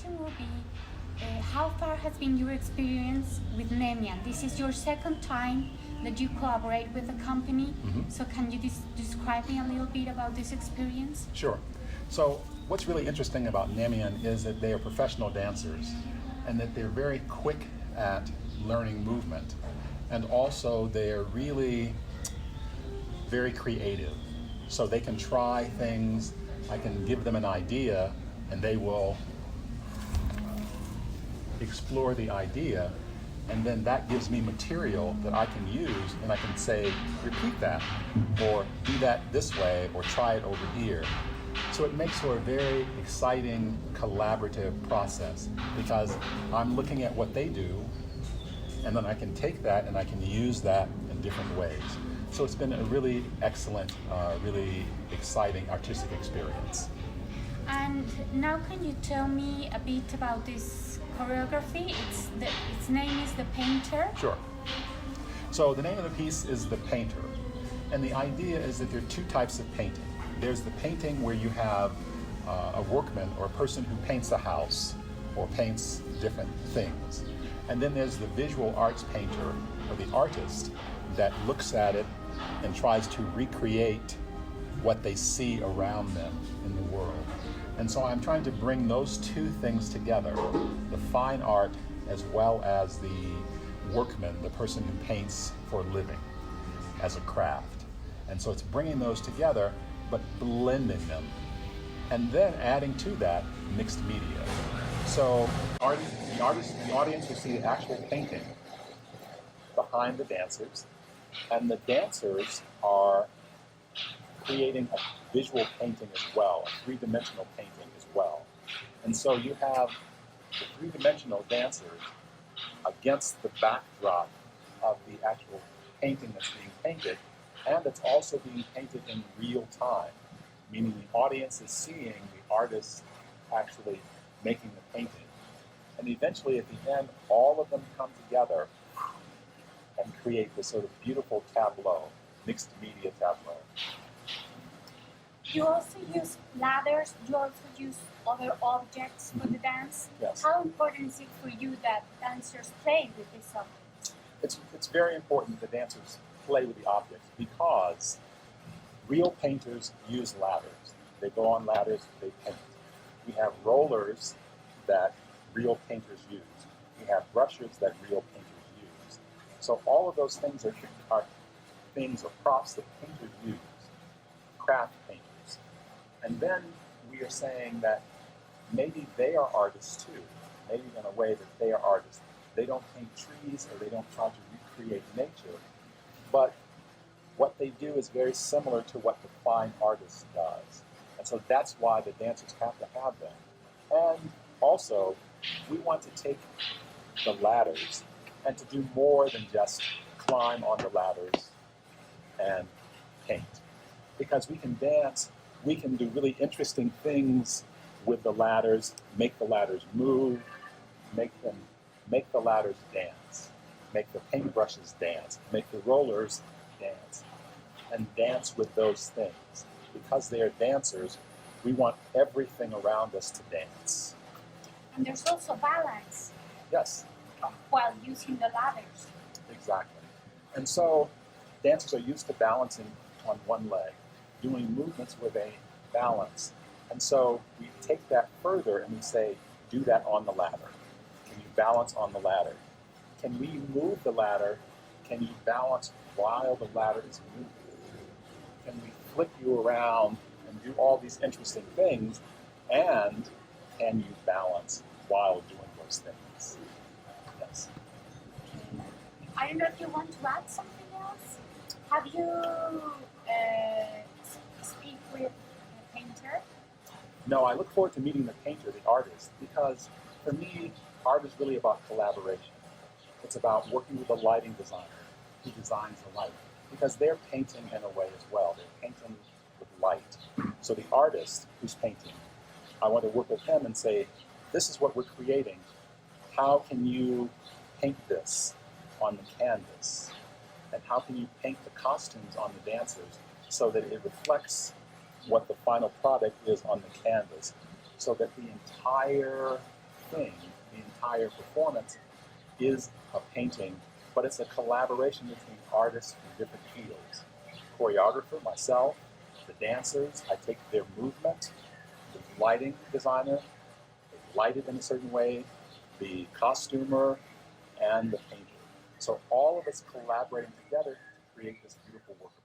question will be, how far has been your experience with Nemian? This is your second time that you collaborate with the company. So can you describe me a little bit about this experience? Sure. So what's really interesting about Nemian is that they are professional dancers and that they're very quick at learning movement. And also they're really very creative. So they can try things, I can give them an idea, and they will explore the idea, and then that gives me material that I can use, and I can say, repeat that, or do that this way, or try it over here. So it makes for a very exciting, collaborative process, because I'm looking at what they do, and then I can take that and I can use that in different ways. So it's been a really excellent, really exciting artistic experience. And now can you tell me a bit about this choreography? Its name is The Painter. Sure. So the name of the piece is The Painter. And the idea is that there are two types of painting. There's the painting where you have a workman or a person who paints a house or paints different things. And then there's the visual arts painter or the artist that looks at it and tries to recreate what they see around them in the world. And so I'm trying to bring those two things together, the fine art as well as the workman, the person who paints for a living as a craft. And so it's bringing those together, but blending them. And then adding to that mixed media. So the audience will see the actual painting behind the dancers, and the dancers are creating a visual painting as well, a three-dimensional painting as well. And so you have the three-dimensional dancers against the backdrop of the actual painting that's being painted, and it's also being painted in real time, meaning the audience is seeing the artist actually making the painting. And eventually at the end, all of them come together and create this sort of beautiful tableau, mixed media tableau. You also use ladders, you also use other objects for the dance. Yes. How important is it for you that dancers play with these objects? It's very important that dancers play with the objects because real painters use ladders. They go on ladders, they paint. We have rollers that real painters use. We have brushes that real painters use. So all of those things are things or props that painters use, craft painters. And then we are saying that maybe they are artists too, maybe in a way that they are artists. They don't paint trees or they don't try to recreate nature, but what they do is very similar to what the fine artist does. And so that's why the dancers have to have them. And also, we want to take the ladders and to do more than just climb on the ladders and paint. Because we can dance, we can do really interesting things with the ladders, make the ladders move, make the ladders dance, make the paintbrushes dance, make the rollers dance, and dance with those things. Because they are dancers, we want everything around us to dance. And there's also balance. Yes. While using the ladders. Exactly. And so dancers are used to balancing on one leg, doing movements where they balance. And so we take that further and we say, do that on the ladder. Can you balance on the ladder? Can we move the ladder? Can you balance while the ladder is moving? Can we flip you around and do all these interesting things? And can you balance while doing those things? Yes. I don't know if you want to add something else. Have you speak with a painter? No, I look forward to meeting the painter, the artist, because for me, art is really about collaboration. It's about working with a lighting designer who designs the light, because they're painting in a way as well. They're painting with light. So the artist who's painting, I want to work with him and say, this is what we're creating. How can you paint this on the canvas? And how can you paint the costumes on the dancers so that it reflects what the final product is on the canvas, so that the entire thing, the entire performance, is a painting, but it's a collaboration between artists from different fields. Choreographer, myself, the dancers, I take their movement, the lighting designer, they light it in a certain way, the costumer, and the painter. So all of us collaborating together to create this beautiful work of